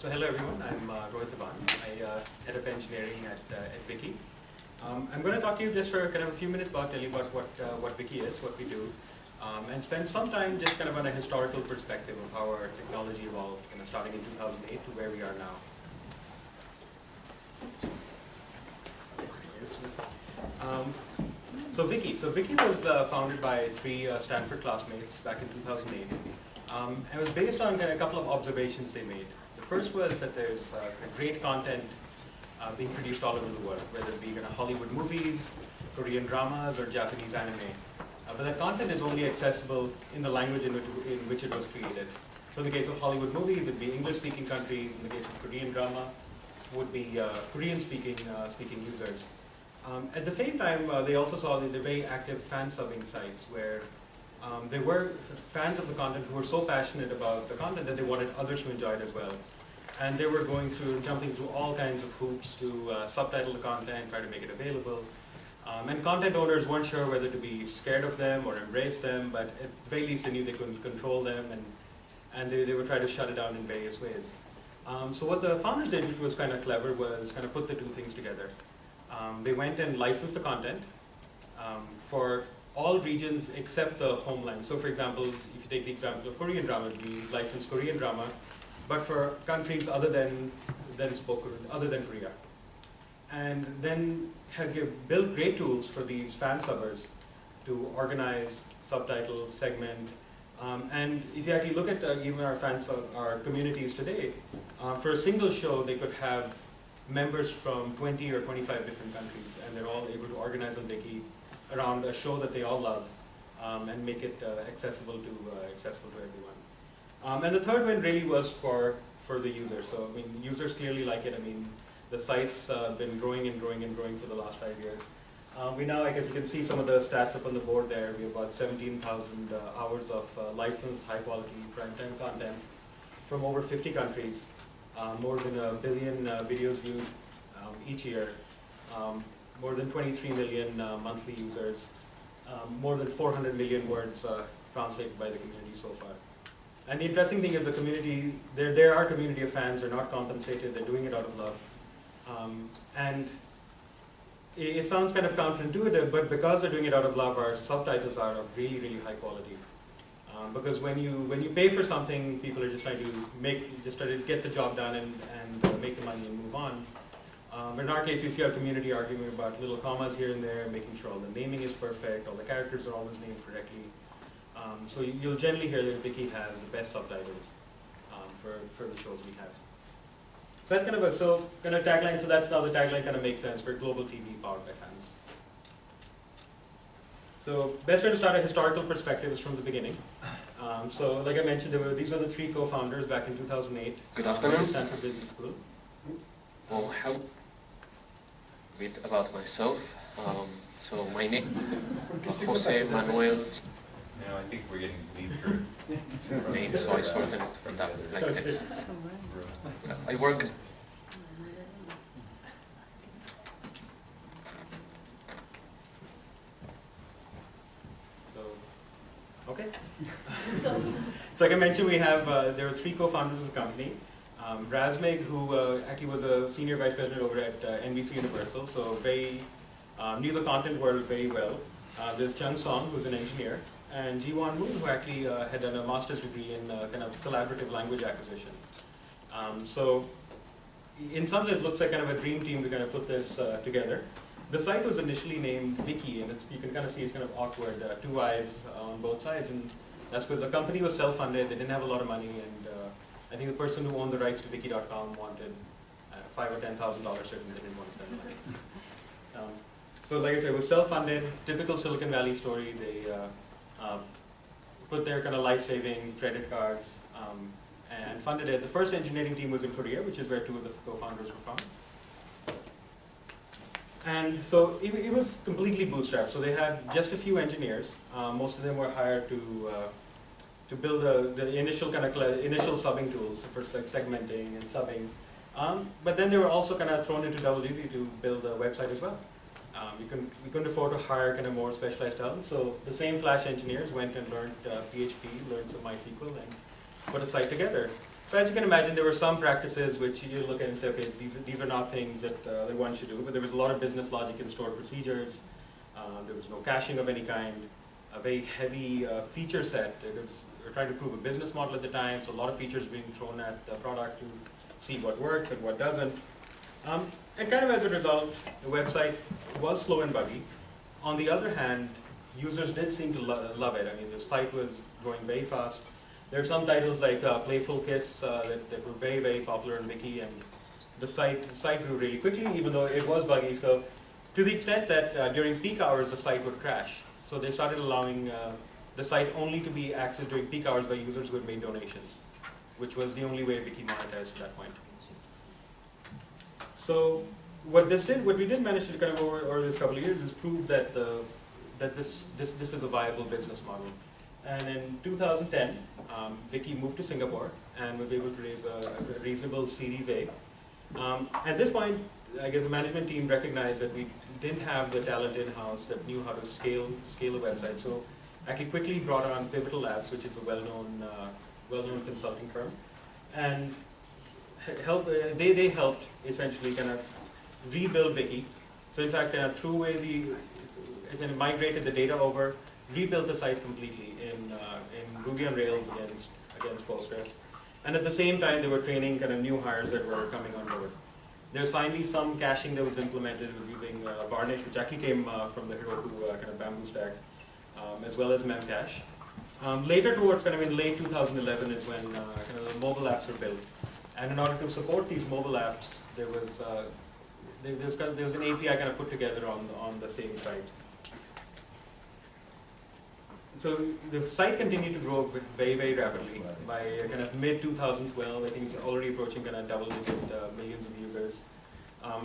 So hello everyone, I'm Rohit Dhawan. I head up engineering at Viki. I'm going to talk to you just for kind of a few minutes about telling you about what Viki is, what we do, and spend some time just kind of on a historical perspective of how our technology evolved, kind of starting in 2008 to where we are now. So Viki was founded by three Stanford classmates back in 2008. It was based on kind of a couple of observations they made. The first was that there's great content being produced all over the world, whether it be kind of Hollywood movies, Korean dramas, or Japanese anime. But that content is only accessible in the language in which it was created. So in the case of Hollywood movies, it would be English-speaking countries. In the case of Korean drama, would be Korean-speaking users. At the same time, they also saw that they're very active fan subbing sites where there were fans of the content who were so passionate about the content that they wanted others to enjoy it as well. And they were jumping through all kinds of hoops to subtitle the content, try to make it available. And content owners weren't sure whether to be scared of them or embrace them, but at the very least they knew they couldn't control them, and they would try to shut it down in various ways. So what the founders did, which was kind of clever, was kind of put the two things together. They went and licensed the content for all regions except the homeland. So for example, if you take the example of Korean drama, we license Korean drama, but for countries other than Korea. And then build great tools for these fan subbers to organize, subtitle, segment. And if you actually look at even our communities today, for a single show they could have members from 20 or 25 different countries, and they're all able to organize on Viki around a show that they all love, and make it accessible to everyone. And the third one really was for the users. So I mean, users clearly like it. I mean, the site's been growing and growing and growing for the last 5 years. We now, I guess you can see some of the stats up on the board there. We have about 17,000 hours of licensed high-quality primetime content from over 50 countries. More than 1 billion videos viewed each year, more than 23 million monthly users, more than 400 million words translated by the community so far. And the interesting thing is the community, there are community of fans, they're not compensated, they're doing it out of love. And it sounds kind of counterintuitive, but because they're doing it out of love, our subtitles are of really, really high quality. Because when you pay for something, people are just trying to get the job done and make the money and move on. But in our case, we see our community arguing about little commas here and there, making sure all the naming is perfect, all the characters are always named correctly. So you'll generally hear that Viki has the best subtitles for the shows we have. So that's kind of tagline. So that's now the tagline kind of makes sense for global TV powered by fans. So best way to start a historical perspective is from the beginning. So like I mentioned, these are the three co-founders back in 2008. Good afternoon. Stanford Business School. Well, a bit about myself. So my name is Jose Manuel. No, I think we're getting lead for Name, so I sorted it from that like this. I work as Okay. So like I mentioned, we have there are three co-founders of the company. Razmig, who actually was a senior vice president over at NBC Universal, so very knew the content world very well. There's Chung Song, who's an engineer, and Jiwon Moon, who actually had done a master's degree in kind of collaborative language acquisition. So in some ways, it looks like kind of a dream team to kind of put this together. The site was initially named Viki, and you can kind of see it's kind of awkward, two eyes on both sides, and that's because the company was self-funded, they didn't have a lot of money, and I think the person who owned the rights to Viki.com wanted $5,000 or $10,000, certainly they didn't want to spend the money. So like I said, it was self-funded, typical Silicon Valley story. They put their kind of life-saving credit cards and funded it. The first engineering team was in Korea, which is where two of the co-founders were from. And so it was completely bootstrapped. So they had just a few engineers. Most of them were hired to build the initial initial subbing tools for segmenting and subbing. But then they were also kind of thrown into double duty to build a website as well. We couldn't afford to hire kind of more specialized talent. So the same Flash engineers went and learned PHP, learned some MySQL, and put a site together. So as you can imagine, there were some practices which you look at and say, okay, these are not things that, that one should do, but there was a lot of business logic in stored procedures. There was no caching of any kind, a very heavy feature set. We're trying to prove a business model at the time, so a lot of features being thrown at the product to see what works and what doesn't. And kind of as a result, the website was slow and buggy. On the other hand, users did seem to love it. I mean, the site was growing very fast. There are some titles like Playful Kiss that were very, very popular in Viki, and the site grew really quickly, even though it was buggy. So to the extent that during peak hours, the site would crash. So they started allowing the site only to be accessed during peak hours by users who had made donations, which was the only way Viki monetized at that point. So what we did manage to kind of over this couple of years is prove that this is a viable business model. And in 2010, Viki moved to Singapore and was able to raise a reasonable Series A. At this point, I guess the management team recognized that we didn't have the talent in-house that knew how to scale a website. So actually quickly brought on Pivotal Labs, which is a well-known consulting firm, and they helped essentially kind of rebuild Viki. So in fact, migrated the data over, rebuilt the site completely in Ruby on Rails against Postgres. And at the same time, they were training kind of new hires that were coming on board. There's finally some caching that was implemented. It was using Varnish, which actually came from the Heroku kind of Bamboo stack, as well as Memcache. Later towards kind of in late 2011 is when kind of the mobile apps were built. And in order to support these mobile apps, there was an API kind of put together on the same site. So the site continued to grow very, very rapidly. By kind of mid-2012, I think it's already approaching kind of double-digit millions of users. Our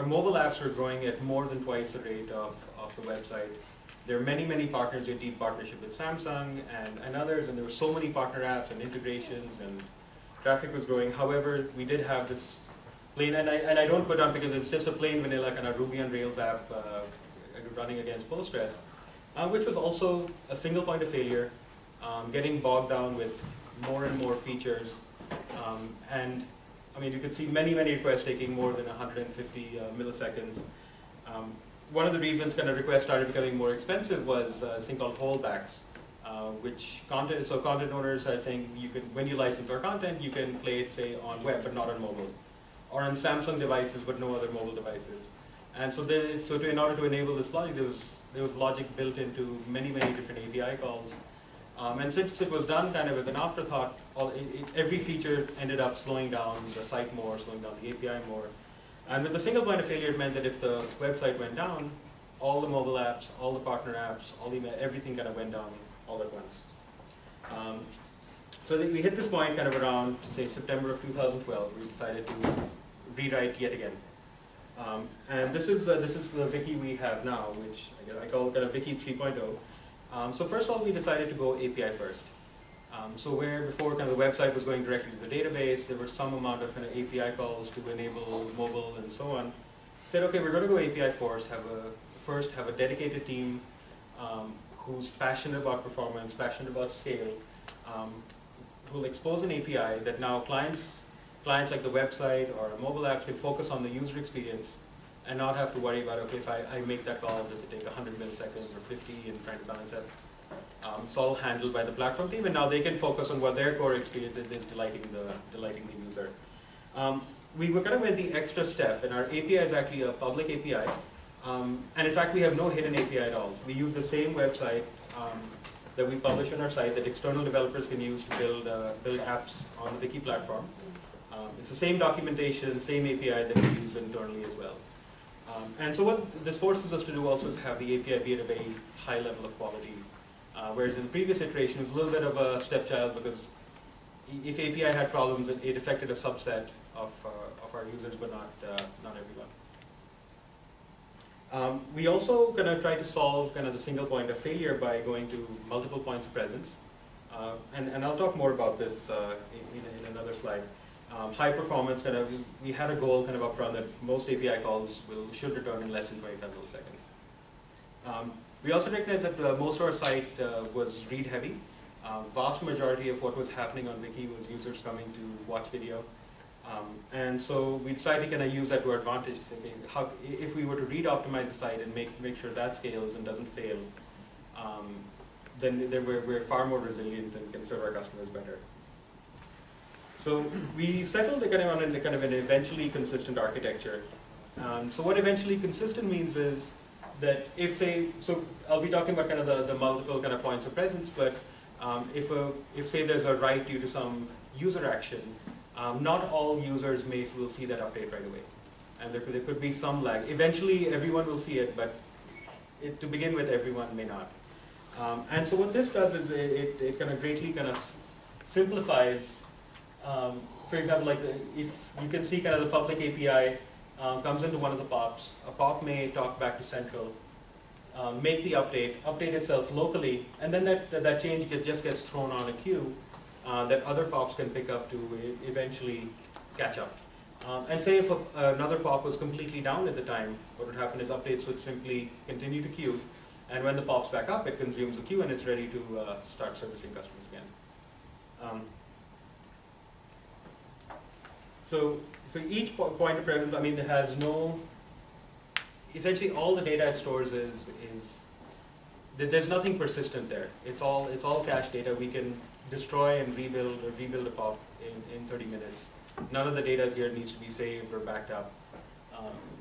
mobile apps were growing at more than twice the rate of the website. There are many, many partners. We had deep partnership with Samsung and others, and there were so many partner apps and integrations, and traffic was growing. However, we did have this plain, and I don't put on because it's just a plain vanilla kind of Ruby on Rails app running against Postgres. Which was also a single point of failure, getting bogged down with more and more features. And I mean, you could see many, many requests taking more than 150 milliseconds. One of the reasons kind of requests started becoming more expensive was a thing called holdbacks, which content owners are saying when you license our content, you can play it, say, on web, but not on mobile, or on Samsung devices, but no other mobile devices. And so in order to enable this logic, there was logic built into many, many different API calls. And since it was done kind of as an afterthought, every feature ended up slowing down the site more, slowing down the API more. And with the single point of failure, it meant that if the website went down, all the mobile apps, all the partner apps, everything kind of went down all at once. So we hit this point kind of around, say, September of 2012. We decided to rewrite yet again. And this is the Viki we have now, which I call kind of Viki 3.0. So first of all, we decided to go API first. So where before kind of the website was going directly to the database, there was some amount of kind of API calls to enable mobile and so on. Said, okay, we're going to go API first. Have a dedicated team who's passionate about performance, passionate about scale, who'll expose an API that now clients like the website or mobile apps can focus on the user experience and not have to worry about, okay, if I make that call, does it take 100 milliseconds or 50 and trying to balance that. It's all handled by the platform team, and now they can focus on what their core experience is, delighting the user. We were kind of went the extra step, and our API is actually a public API. And in fact, we have no hidden API at all. We use the same website that we publish on our site that external developers can use to build apps on the Viki platform. It's the same documentation, same API that we use internally as well. And so what this forces us to do also is have the API be at a very high level of quality. Whereas in the previous iteration, it was a little bit of a stepchild because if API had problems, it affected a subset of our users, but not everyone. We also kind of try to solve kind of the single point of failure by going to multiple points of presence. And I'll talk more about this in another slide. High performance, kind of, we had a goal kind of upfront that most API calls should return in less than 25 milliseconds. We also recognized that most of our site was read heavy. Vast majority of what was happening on Viki was users coming to watch video. And so we decided to kind of use that to our advantage. Okay, if we were to read optimize the site and make sure that scales and doesn't fail, then we're far more resilient and can serve our customers better. So we settled on an eventually consistent architecture. So what eventually consistent means is that if so I'll be talking about kind of the multiple kind of points of presence, but if say there's a write due to some user action, not all users will see that update right away. And there could be some lag. Eventually everyone will see it, but to begin with, everyone may not. And so what this does is it kind of greatly kind of simplifies, for example, like if you can see kind of the public API comes into one of the POPs. A POP may talk back to central, make the update itself locally, and then that change just gets thrown on a queue that other POPs can pick up to eventually catch up. And say if another POP was completely down at the time, what would happen is updates would simply continue to queue, and when the POP's back up, it consumes the queue and it's ready to start servicing customers again. So each point of presence, I mean, it has essentially all the data it stores there's nothing persistent there. It's all cache data. We can destroy and rebuild a POP in 30 minutes. None of the data here needs to be saved or backed up.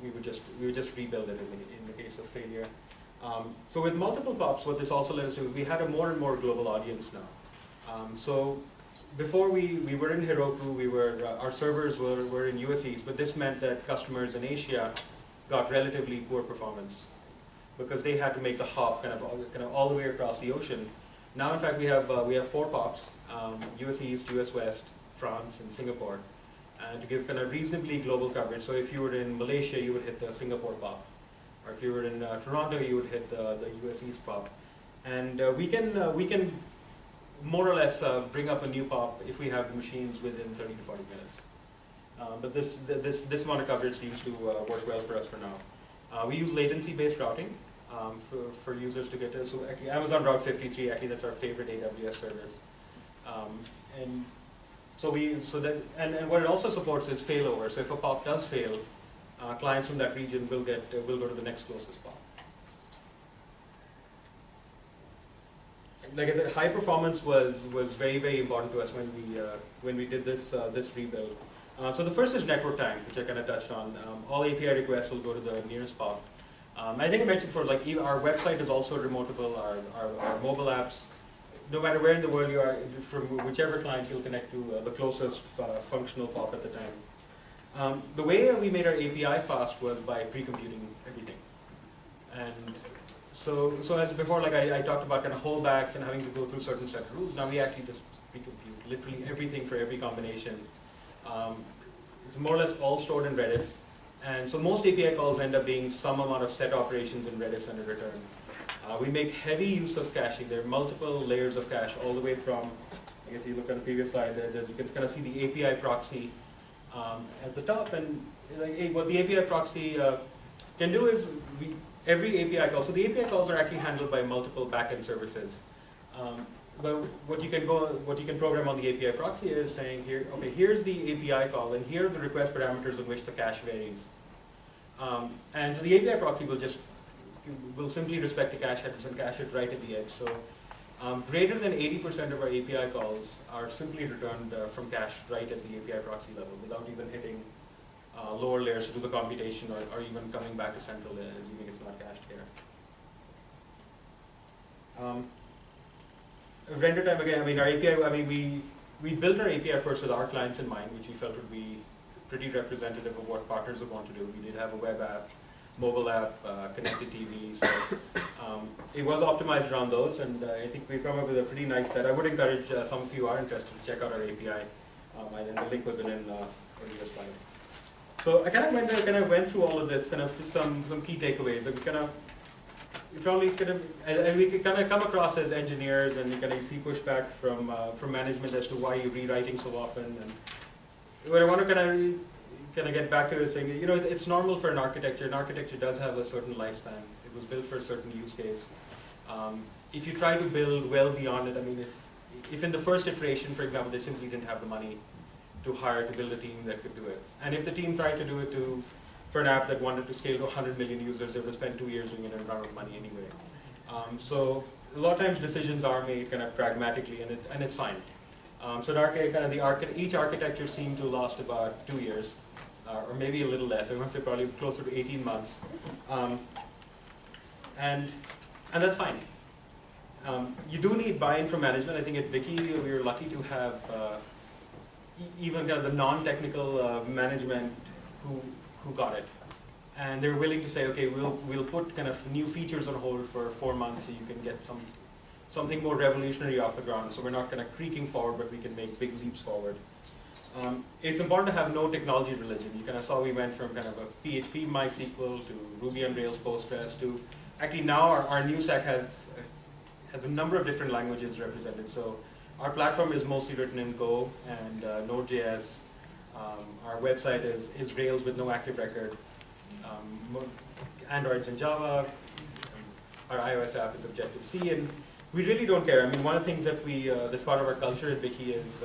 We would just rebuild it in the case of failure. So with multiple POPs, what this also let us do, we had a more and more global audience now. So before we were in Heroku, our servers were in US East, but this meant that customers in Asia got relatively poor performance because they had to make the hop kind of all the way across the ocean. Now, in fact, we have 4 POPs: US East, US West, France, and Singapore, to give kind of reasonably global coverage. So if you were in Malaysia, you would hit the Singapore POP, or if you were in Toronto, you would hit the US East POP. And we can more or less bring up a new POP if we have the machines within 30 to 40 minutes. But this amount of coverage seems to work well for us for now. We use latency-based routing for users to get to. So actually, Amazon Route 53, actually, that's our favorite AWS service. And what it also supports is failover. So if a POP does fail, clients from that region will go to the next closest POP. Like I said, high performance was very, very important to us when we did this rebuild. So the first is network time, which I kind of touched on. All API requests will go to the nearest POP. I think I mentioned our website is also remotable. Our mobile apps, no matter where in the world you are, from whichever client you'll connect to the closest functional POP at the time. The way we made our API fast was by pre-computing everything. And so as before, like I talked about kind of holdbacks and having to go through certain set of rules, now we actually just pre-compute literally everything for every combination. It's more or less all stored in Redis. And so most API calls end up being some amount of set operations in Redis and a return. We make heavy use of caching. There are multiple layers of cache all the way from, I guess you look at the previous slide, you can kind of see the API proxy at the top. And what the API proxy can do is every API call, so the API calls are actually handled by multiple backend services. But what you can program on the API proxy is saying here, okay, here's the API call, and here are the request parameters in which the cache varies. And so the API proxy will simply respect the cache headers and cache it right at the edge. So greater than 80% of our API calls are simply returned from cache right at the API proxy level without even hitting lower layers to do the computation or even coming back to central, assuming it's not cached here. Render time, again, I mean, our API, we built our API first with our clients in mind, which we felt would be pretty representative of what partners would want to do. We did have a web app, mobile app, connected TV, so it was optimized around those, and I think we've come up with a pretty nice set. I would encourage some of you who are interested to check out our API, and the link was in an earlier slide. So I kind of went through all of this, kind of just some key takeaways. Like we kind of come across as engineers, and you kind of see pushback from management as to why you're rewriting so often. And what I want to kind of get back to is saying, you know, it's normal for an architecture. An architecture does have a certain lifespan. It was built for a certain use case. If you try to build well beyond it, I mean, if in the first iteration, for example, they simply didn't have the money to hire, to build a team that could do it. And if the team tried to do it for an app that wanted to scale to 100 million users, they would have spent 2 years doing it and run out of money anyway. So a lot of times decisions are made kind of pragmatically, and it's fine. So in our case, kind of each architecture seemed to last about 2 years, or maybe a little less. I want to say probably closer to 18 months, and that's fine. You do need buy-in from management. I think at Viki we were lucky to have even kind of the non-technical management who got it, and they were willing to say, okay, we'll put kind of new features on hold for 4 months so you can get something more revolutionary off the ground. So we're not kind of creaking forward, but we can make big leaps forward. It's important to have no technology religion. You kind of saw we went from kind of a PHP MySQL to Ruby on Rails Postgres to actually now our new stack has a number of different languages represented. So our platform is mostly written in Go and Node.js. Our website is Rails with no active record. Android's in Java. Our iOS app is Objective-C, and we really don't care. I mean, one of the things that that's part of our culture at Viki is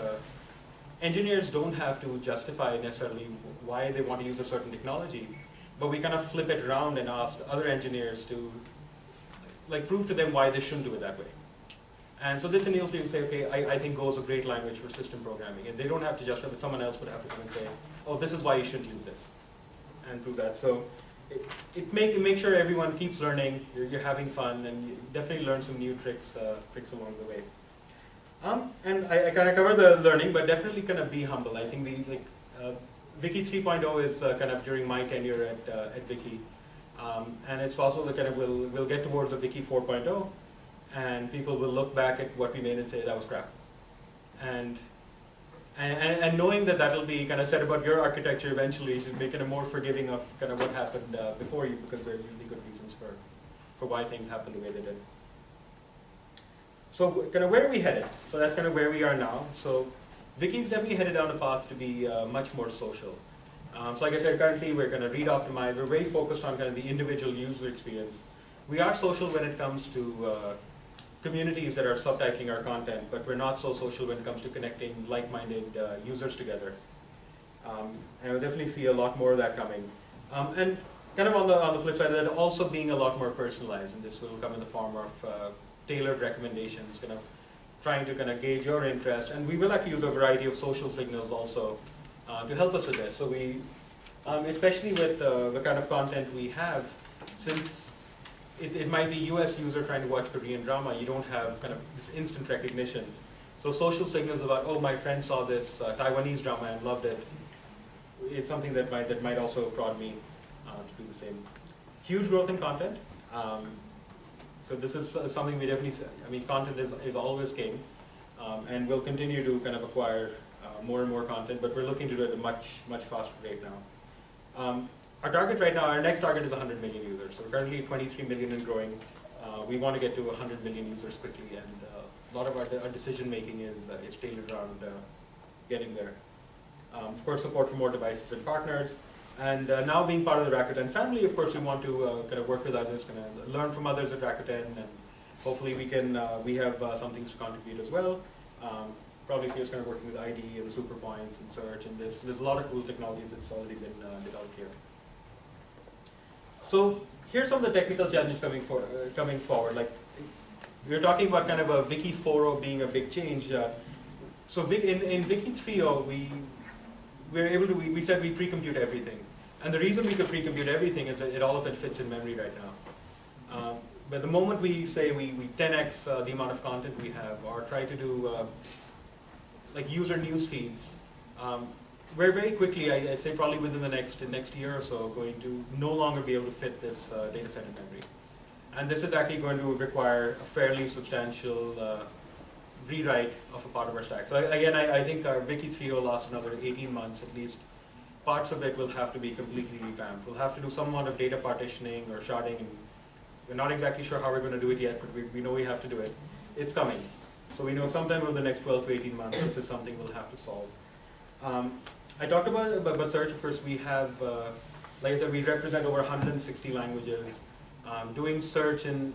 engineers don't have to justify necessarily why they want to use a certain technology, but we kind of flip it around and ask other engineers to prove to them why they shouldn't do it that way. And so this enables people to say, okay, I think Go is a great language for system programming, and they don't have to justify, but someone else would have to come and say, oh, this is why you shouldn't use this, and prove that. So it makes sure everyone keeps learning, you're having fun, and you definitely learn some new tricks along the way. And I kind of cover the learning, but definitely kind of be humble. I think Viki 3.0 is kind of during my tenure at Viki, and it's possible that kind of we'll get towards a Viki 4.0, and people will look back at what we made and say that was crap. And knowing that that'll be kind of said about your architecture eventually should make it more forgiving of kind of what happened before you, because there are usually good reasons for why things happen the way they did. So kind of where are we headed? So that's kind of where we are now. So Viki's definitely headed down a path to be much more social. So like I said, currently we're kind of read optimized. We're very focused on kind of the individual user experience. We are social when it comes to communities that are subtitling our content, but we're not so social when it comes to connecting like-minded users together. And we'll definitely see a lot more of that coming. And kind of on the flip side of that, also being a lot more personalized, and this will come in the form of tailored recommendations, kind of trying to kind of gauge your interest. And we will actually use a variety of social signals also to help us with this. So we, especially with the kind of content we have, since it might be US user trying to watch Korean drama, you don't have kind of this instant recognition. So social signals about, oh, my friend saw this Taiwanese drama and loved it, it's something that might also prod me to do the same. Huge growth in content. So this is something we definitely, I mean, content is always king, and we'll continue to kind of acquire more and more content, but we're looking to do it at a much faster rate now. Our target right now, our next target is 100 million users. So we're currently 23 million and growing. We want to get to 100 million users quickly, and a lot of our decision making is tailored around getting there. Of course, support for more devices and partners. And now being part of the Rakuten family, of course, we want to kind of work with others, kind of learn from others at Rakuten, and hopefully we have some things to contribute as well. Probably see us kind of working with ID and super points and search, and there's a lot of cool technology that's already been developed here. So here's some of the technical challenges coming forward. Like we were talking about kind of a Viki 4.0 being a big change. So in Viki 3.0, we said we pre-compute everything. And the reason we could pre-compute everything is that all of it fits in memory right now. But the moment we say we 10x the amount of content we have, or try to do like user news feeds, we're very quickly, I'd say probably within the next year or so, going to no longer be able to fit this data set in memory. And this is actually going to require a fairly substantial rewrite of a part of our stack. So again, I think our Viki 3.0 will last another 18 months at least. Parts of it will have to be completely revamped. We'll have to do some amount of data partitioning or sharding, and we're not exactly sure how we're going to do it yet, but we know we have to do it. It's coming. So we know sometime over the next 12 to 18 months, this is something we'll have to solve. I talked about search. Of course, we have, like I said, we represent over 160 languages. Doing search, and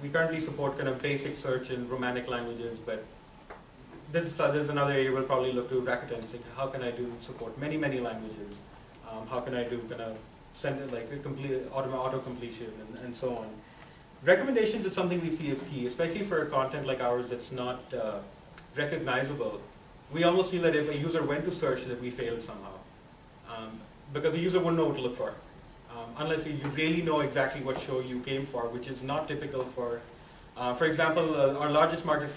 we currently support kind of basic search in Romanic languages, but This is another area we'll probably look to Rakuten and say, how can I do support many, many languages? How can I do kind of send it like a complete auto completion and so on. Recommendations is something we see as key, especially for content like ours that's not recognizable. We almost feel that if a user went to search that we failed somehow. Because a user wouldn't know what to look for. Unless you really know exactly what show you came for, which is not typical for example, our largest market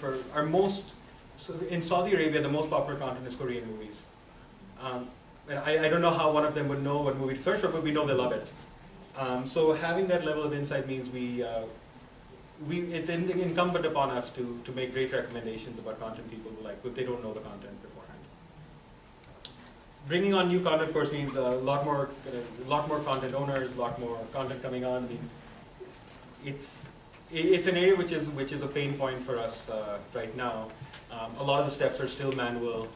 in Saudi Arabia, the most popular content is Korean movies. And I don't know how one of them would know what movie to search for, but we know they love it. So having that level of insight means it's incumbent upon us to make great recommendations about content people like, because they don't know the content beforehand. Bringing on new content, of course, means a lot more content owners, a lot more content coming on. I mean, it's an area which is a pain point for us right now. A lot of the steps are still manual.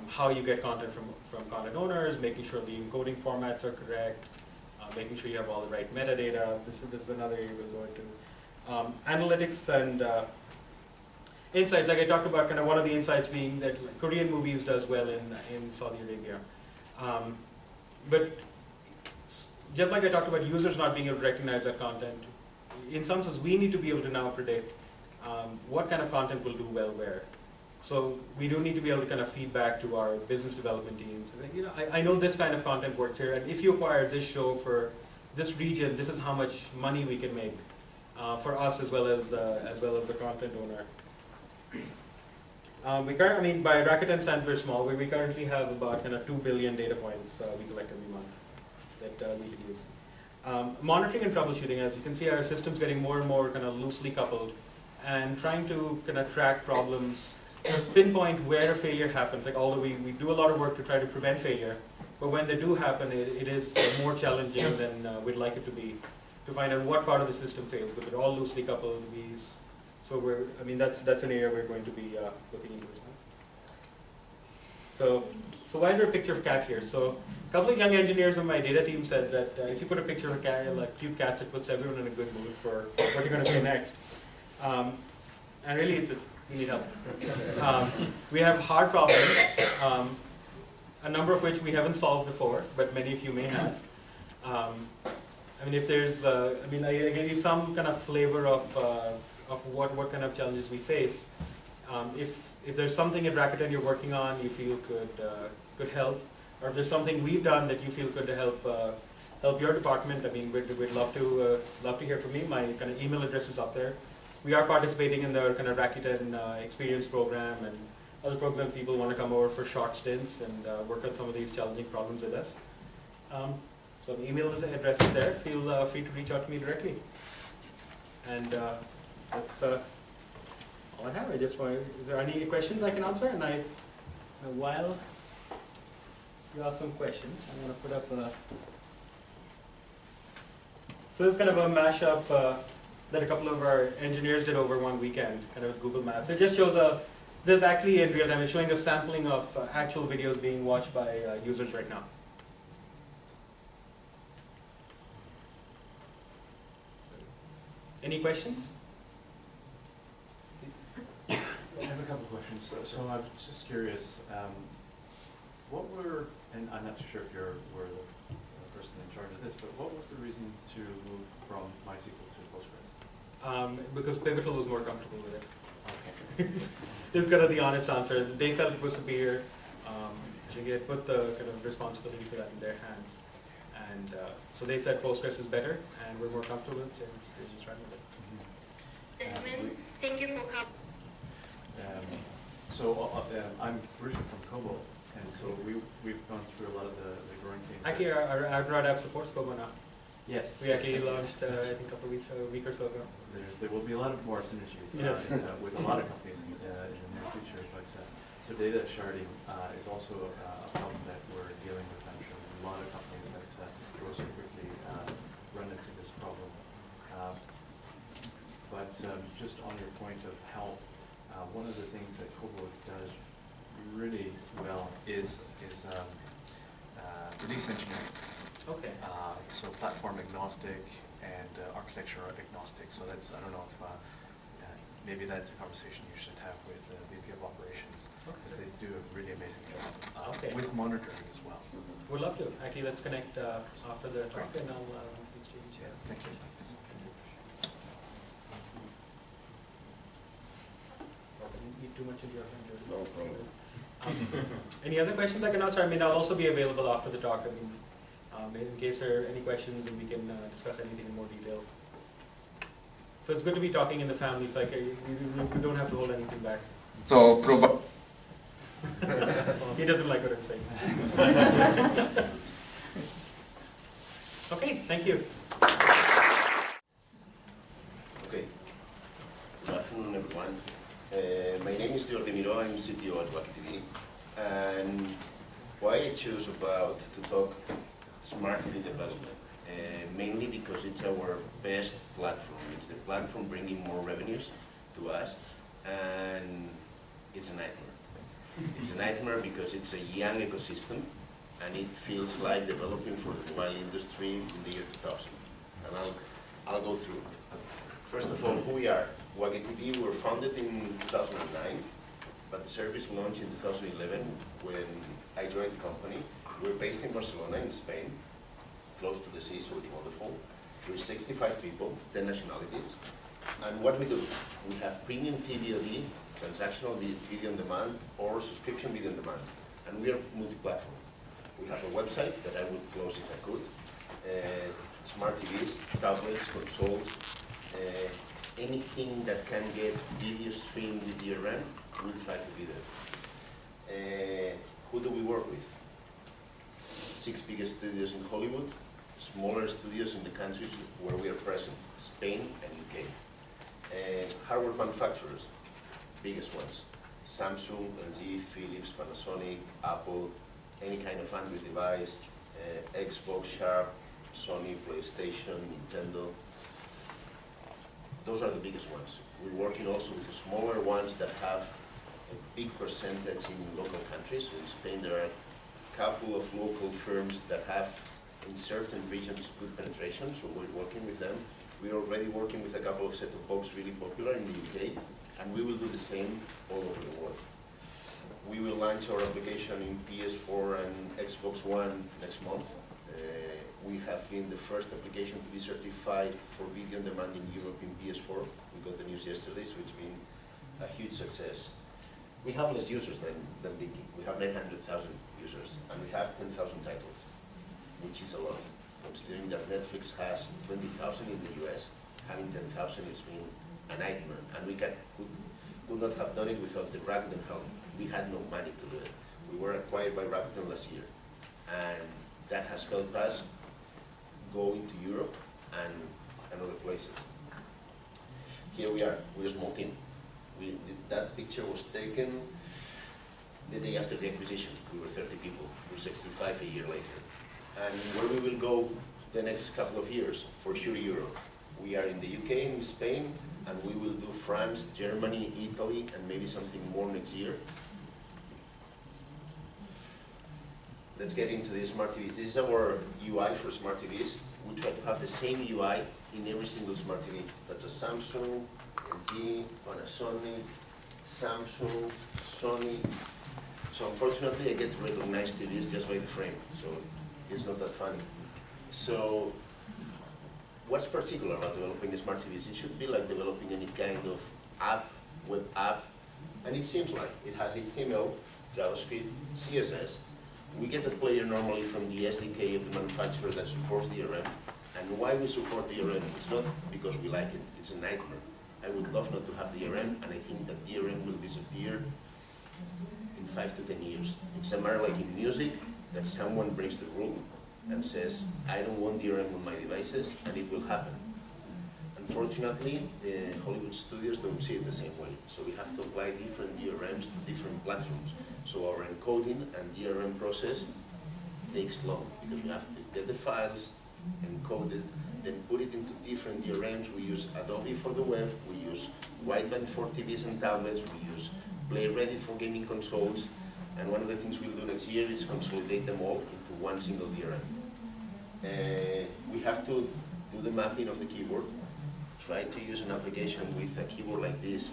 How you get content from content owners, making sure the encoding formats are correct, making sure you have all the right metadata. This is another area we'll go into. Analytics and insights, like I talked about, kind of one of the insights being that like, Korean movies does well in Saudi Arabia. But just like I talked about users not being able to recognize that content, in some sense we need to be able to now predict what kind of content will do well where. So we do need to be able to kind of feedback to our business development teams. You know, I know this kind of content works here, and if you acquire this show for this region, this is how much money we can make for us as well as the content owner. I mean, by Rakuten standards, we're small. We currently have about kind of 2 billion data points we collect every month that we can use. Monitoring and troubleshooting, as you can see, our system's getting more and more kind of loosely coupled, and trying to kind of track problems, pinpoint where a failure happens. Like although we do a lot of work to try to prevent failure, but when they do happen, it is more challenging than we'd like it to be to find out what part of the system failed, because they're all loosely coupled. So that's an area we're going to be looking into as well. So why is there a picture of a cat here? So a couple of young engineers on my data team said that if you put a picture of a cat, like cute cats, it puts everyone in a good mood for what you're going to say next. And really, it's just we need help. We have hard problems, a number of which we haven't solved before, but many of you may have. I mean, if there's, I gave you some kind of flavor of what kind of challenges we face. If there's something at Rakuten you're working on, you feel could help, or if there's something we've done that you feel could help your department, I mean, we'd love to hear from you. My kind of email address is up there. We are participating in the kind of Rakuten experience program and other programs. People want to come over for short stints and work on some of these challenging problems with us. So the email address is there. Feel free to reach out to me directly. And that's all I have. Is there any questions I can answer? And while you ask some questions, I'm going to put up so this is kind of a mashup that a couple of our engineers did over one weekend, kind of with Google Maps. It just shows this actually in real time. It's showing a sampling of actual videos being watched by users right now. Any questions? I have a couple of questions. So I'm just curious, and I'm not too sure if you were the person in charge of this, but what was the reason to move from MySQL to Postgres? Because Pivotal was more comfortable with it. Okay. This is kind of the honest answer. They felt it was superior. They had put the kind of responsibility for that in their hands. And so they said Postgres is better, and we're more comfortable with it, so they're just running with it. Gentlemen, thank you for coming. I'm originally from Kobo, and so we've gone through a lot of the growing pains. Actually, our Android app supports Kobo now. Yes. We actually launched, I think, a week or so ago. There will be a lot of more synergies Yes. with a lot of companies in the near future. But so data sharding is also a problem that we're dealing with. I'm sure a lot of companies that grow so quickly run into this problem. But just on your point of how one of the things that Kobo does really well is Release engineering. Okay. So platform agnostic and architecture agnostic. So that's, I don't know if maybe that's a conversation you should have with the VP of Operations, because they do a really amazing job with monitoring as well. We'd love to. Actually, let's connect after the talk and I'll exchange. Yeah, thank you. Eat too much into your hand. No problem. Any other questions I can answer? I mean, I'll also be available after the talk. I mean, in case there are any questions, and we can discuss anything in more detail. So it's good to be talking in the family. It's like we don't have to hold anything back. So, He doesn't like what I'm saying. Okay, thank you. Okay. Good afternoon, everyone. My name is Jordi Miró. I'm CTO at Rakuten. And why I chose to talk Smart TV development? Mainly because it's our best platform. It's the platform bringing more revenues to us, and it's a nightmare. It's a nightmare because it's a young ecosystem, and it feels like developing for the mobile industry in the year 2000. And I'll go through. First of all, who we are. Viki TV, we were founded in 2009, but the service launched in 2011 when I joined the company. We're based in Barcelona, in Spain, close to the sea, so it's wonderful. We're 65 people, 10 nationalities. And what we do, we have premium TVOD, transactional video on demand, or subscription video on demand. And we are multi-platform. We have a website that I would close if I could. Smart TVs, tablets, consoles, anything that can get video streamed with DRM, we'll try to be there. Who do we work with? 6 biggest studios in Hollywood, smaller studios in the countries where we are present, Spain and UK. Hardware manufacturers, biggest ones, Samsung, LG, Philips, Panasonic, Apple, any kind of Android device, Xbox, Sharp, Sony, PlayStation, Nintendo. Those are the biggest ones. We're working also with the smaller ones that have a big percentage in local countries. In Spain, there are a couple of local firms that have, in certain regions, good penetration, so we're working with them. We're already working with a couple of set-top box really popular in the UK, and we will do the same all over the world. We will launch our application in PS4 and Xbox One next month. We have been the first application to be certified for video on demand in Europe in PS4. We got the news yesterday, so it's been a huge success. We have less users than Viki. We have 900,000 users, and we have 10,000 titles, which is a lot. Considering that Netflix has 20,000 in the US, having 10,000 has been a nightmare, and we could not have done it without the Rakuten help. We had no money to do it. We were acquired by Rakuten last year, and that has helped us go into Europe and other places. Here we are, we're a small team. That picture was taken the day after the acquisition. We were 30 people, we're 65 a year later. And where we will go the next couple of years, for sure Europe. We are in the UK and Spain, and we will do France, Germany, Italy, and maybe something more next year. Let's get into the Smart TVs. This is our UI for Smart TVs. We try to have the same UI in every single Smart TV. That's a Samsung, LG, Panasonic, Samsung, Sony. So unfortunately, I get to recognize TVs just by the frame, so it's not that funny. So what's particular about developing Smart TVs? It should be like developing any kind of app, web app, and it seems like it has HTML, JavaScript, CSS. We get the player normally from the SDK of the manufacturer that supports DRM. And why we support DRM? It's not because we like it, it's a nightmare. I would love not to have DRM, and I think that DRM will disappear in 5 to 10 years. It's a matter like in music, that someone breaks the rule and says, I don't want DRM on my devices, and it will happen. Unfortunately, Hollywood studios don't see it the same way. So we have to apply different DRMs to different platforms. So our encoding and DRM process takes long, because we have to get the files, encode it, then put it into different DRMs. We use Adobe for the web, we use wideband for TVs and tablets, we use Play Ready for gaming consoles, and one of the things we'll do next year is consolidate them all into one single DRM. We have to do the mapping of the keyboard try to use an application with a keyboard like this,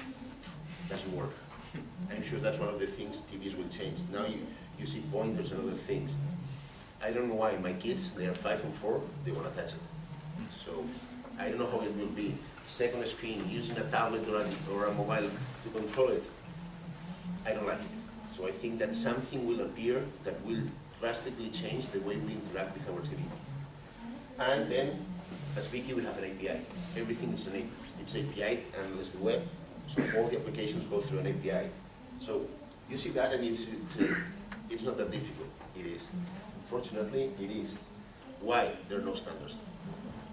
doesn't work. I'm sure that's one of the things TVs will change. Now you see pointers and other things. I don't know why my kids, they are 5 and 4, they want to touch it. So I don't know how it will be. Second screen, using a tablet or a mobile to control it, I don't like it. So I think that something will appear that will drastically change the way we interact with our TV. And then, as Viki, we have an API. Everything is an API. It's API and it's the web. So all the applications go through an API. So you see that, and it's not that difficult. It is. Unfortunately, it is. Why? There are no standards.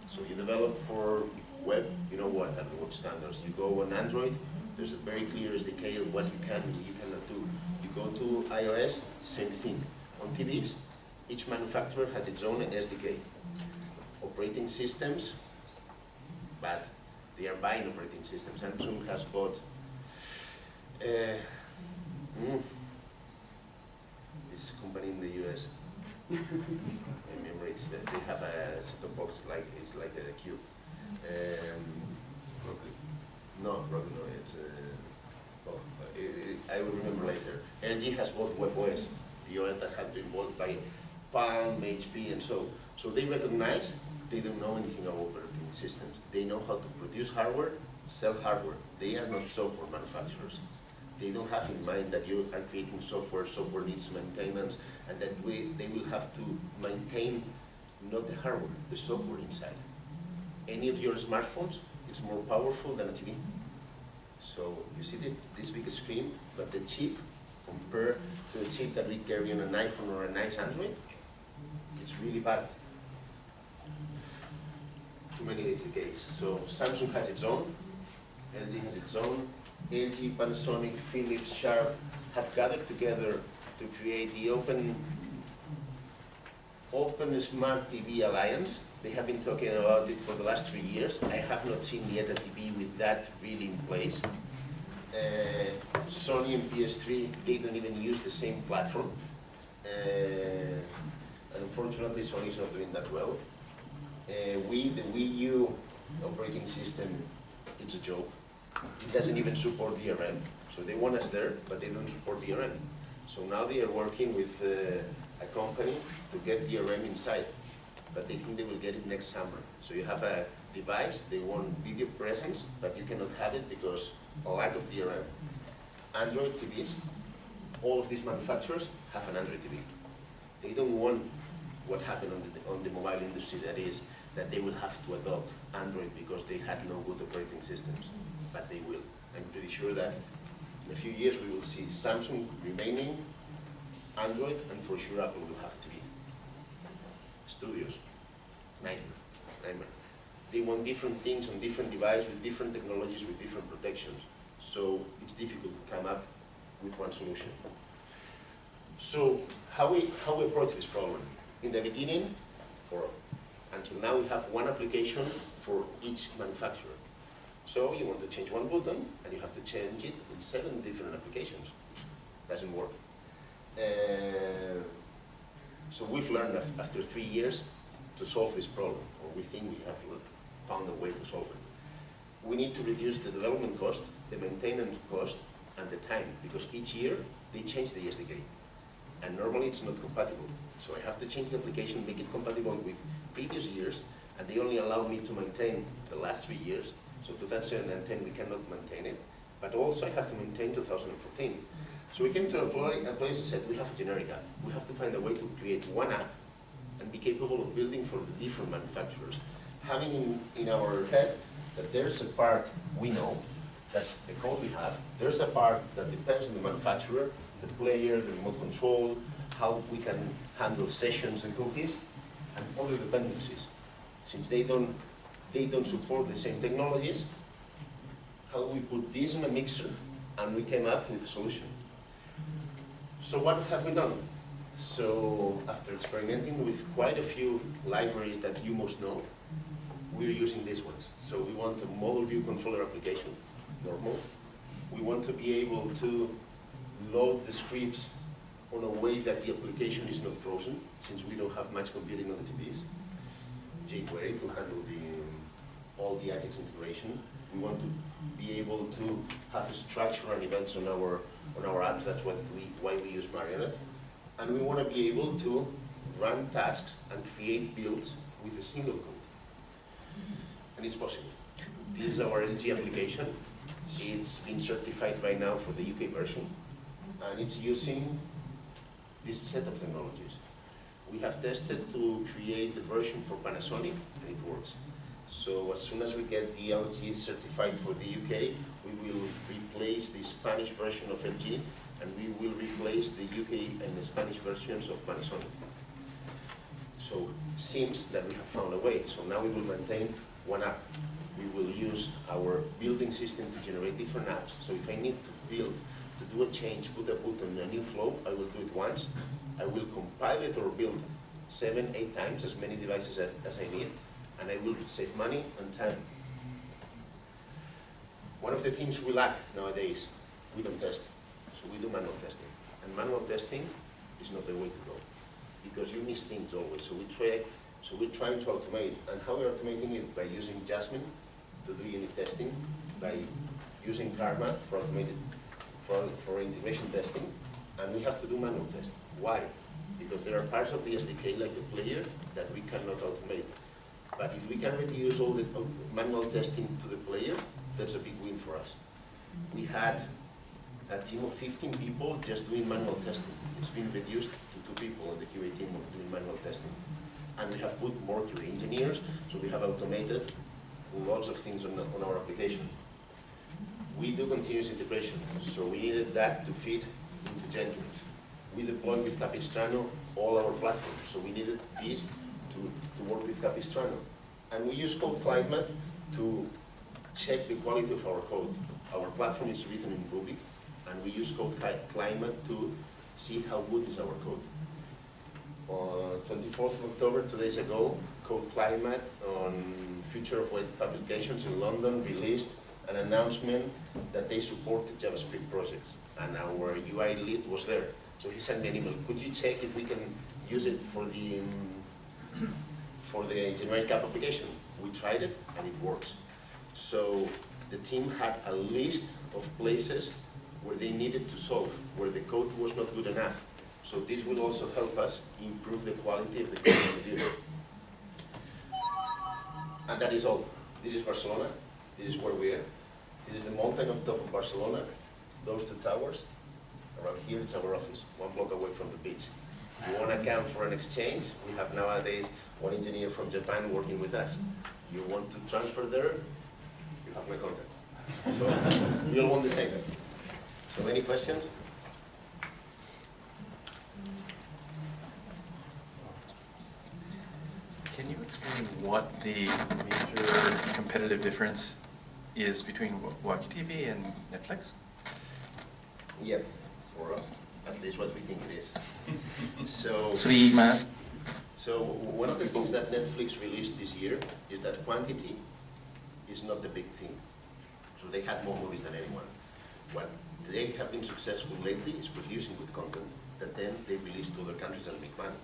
So you develop for web, you know what are the standards. You go on Android, there's a very clear SDK of what you can and you cannot do. You go to iOS, same thing. On TVs, each manufacturer has its own SDK. Operating systems, but they are buying operating systems. Samsung has bought this company in the US. I remember it's that they have a set-top box it's like a cube. No, it's I will remember later. LG has bought WebOS, the OS that had been bought by Palm, HP, and so they recognize they don't know anything about operating systems. They know how to produce hardware, sell hardware. They are not software manufacturers. They don't have in mind that you are creating software needs maintenance, and that they will have to maintain not the hardware, the software inside. Any of your smartphones, it's more powerful than a TV. So you see this big screen, but the chip, compared to the chip that we carry on an iPhone or a nice Android, it's really bad. Too many is the case. So Samsung has its own, LG has its own, LG, Panasonic, Philips, Sharp have gathered together to create the Open Smart TV Alliance. They have been talking about it for the last 3 years. I have not seen yet a TV with that really in place. Sony and PS3, they don't even use the same platform. Unfortunately, Sony is not doing that well. The Wii U operating system, it's a joke. It doesn't even support DRM. So they want us there, but they don't support DRM. So now they are working with a company to get DRM inside, but they think they will get it next summer. So you have a device, they want video presence, but you cannot have it because of lack of DRM. Android TVs, all of these manufacturers have an Android TV. They don't want what happened on the mobile industry, that is, that they will have to adopt Android because they had no good operating systems, but they will. I'm pretty sure that in a few years we will see Samsung remaining, Android, and for sure Apple will have TV. Studios, nightmare. They want different things on different devices with different technologies, with different protections. So it's difficult to come up with one solution. So how we approach this problem? In the beginning, or until now, we have one application for each manufacturer. So you want to change one button, and you have to change it in 7 different applications. Doesn't work. So we've learned after 3 years to solve this problem, or we think we have found a way to solve it. We need to reduce the development cost, the maintenance cost, and the time, because each year they change the SDK. And normally it's not compatible. So I have to change the application, make it compatible with previous years, and they only allow me to maintain the last 3 years. So 2010 we cannot maintain it, but also I have to maintain 2014. So we came to a place that said we have a generic app. We have to find a way to create one app and be capable of building for the different manufacturers. Having in our head that there's a part we know, that's the code we have, there's a part that depends on the manufacturer, the player, the remote control, how we can handle sessions and cookies, and all the dependencies. Since they don't support the same technologies, how do we put this in a mixer, and we came up with a solution. So what have we done? So after experimenting with quite a few libraries that you most know, we're using these ones. So we want a model view controller application, normal. We want to be able to load the scripts on a way that the application is not frozen, since we don't have much computing on the TVs. jQuery to handle all the Ajax integration. We want to be able to have a structure and events on our apps. That's why we use Marionette. And we want to be able to run tasks and create builds with a single code. And it's possible. This is our LG application. It's been certified right now for the UK version, and it's using this set of technologies. We have tested to create the version for Panasonic, and it works. So as soon as we get the LG certified for the UK, we will replace the Spanish version of LG, and we will replace the UK and the Spanish versions of Panasonic. So it seems that we have found a way. So now we will maintain one app. We will use our building system to generate different apps. So if I need to build, to do a change, put a button, a new flow, I will do it once. I will compile it or build 7, 8 times, as many devices as I need, and I will save money and time. One of the things we lack nowadays, we don't test. So we do manual testing. And manual testing is not the way to go, because you miss things always. So we're trying to automate. And how we're automating it? By using Jasmine to do unit testing, by using Karma for automated for integration testing, and we have to do manual tests. Why? Because there are parts of the SDK, like the player, that we cannot automate. But if we can reduce all the manual testing to the player, that's a big win for us. We had a team of 15 people just doing manual testing. It's been reduced to 2 people on the QA team doing manual testing. And we have put more QA engineers, so we have automated lots of things on our application. We do continuous integration, so we needed that to feed into Jenkins. We deploy with Capistrano all our platforms, so we needed this to work with Capistrano. And we use Code Climate to check the quality of our code. Our platform is written in Ruby, and we use Code Climate to see how good is our code. On 24th of October, 2 days ago, Code Climate on Future of Web Applications in London released an announcement that they support JavaScript projects, and our UI lead was there. So he sent me an email, could you check if we can use it for the generic app application? We tried it, and it works. So the team had a list of places where they needed to solve, where the code was not good enough. So this will also help us improve the quality of the code we produce. And that is all. This is Barcelona. This is where we are. This is the mountain on top of Barcelona. Those 2 towers. Around here, it's our office, 1 block away from the beach. If you want to come for an exchange, we have nowadays 1 engineer from Japan working with us. You want to transfer there, you have my contact. So we all want the same. So any questions? Can you explain what the major competitive difference is between Viki TV and Netflix? Yeah, or at least what we think it is. So one of the things that Netflix released this year is that quantity is not the big thing. So they had more movies than anyone. What they have been successful lately is producing good content that then they release to other countries and make money.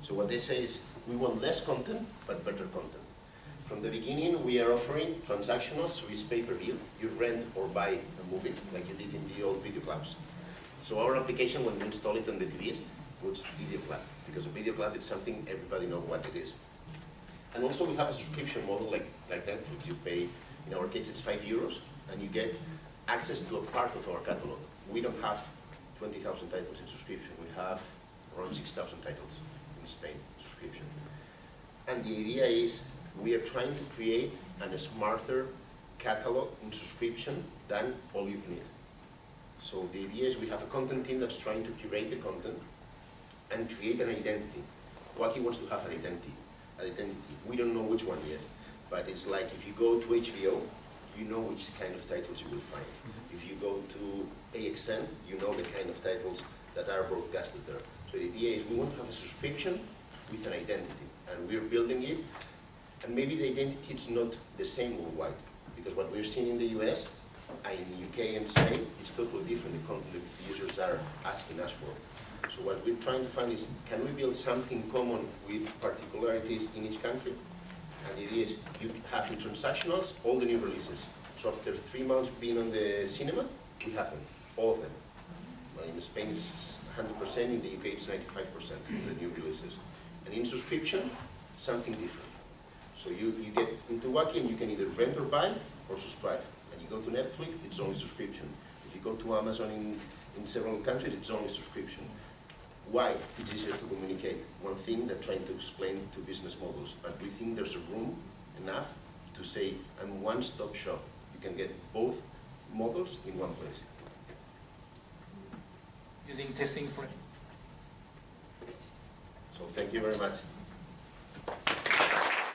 So what they say is, we want less content, but better content. From the beginning, we are offering transactional, so it's pay-per-view. You rent or buy a movie, like you did in the old video clubs. So our application, when we install it on the TVs, puts video club, because a video club is something everybody knows what it is. And also we have a subscription model like Netflix. You pay, in our case, it's €5, and you get access to a part of our catalog. We don't have 20,000 titles in subscription. We have around 6,000 titles in Spain, subscription. And the idea is we are trying to create a smarter catalog in subscription than all you can eat. So the idea is we have a content team that's trying to curate the content and create an identity. Viki wants to have an identity. We don't know which one yet, but it's like if you go to HBO, you know which kind of titles you will find. If you go to AXN, you know the kind of titles that are broadcasted there. So the idea is we want to have a subscription with an identity, and we're building it. And maybe the identity is not the same worldwide, because what we're seeing in the US, and in the UK and Spain, is totally different, the content the users are asking us for. So what we're trying to find is, can we build something common with particularities in each country? And The idea is you have in transactionals all the new releases. So after 3 months being on the cinema, we have them, all of them. Well, in Spain it's 100%, in the UK it's 95% of the new releases. And in subscription, something different. So you get into Viki and you can either rent or buy or subscribe. And you go to Netflix, it's only subscription. If you go to Amazon in several countries, it's only subscription. Why? It's easier to communicate. One thing they're trying to explain to business models. And we think there's a room enough to say, I'm one-stop shop. You can get both models in one place. Using testing for it. So thank you very much.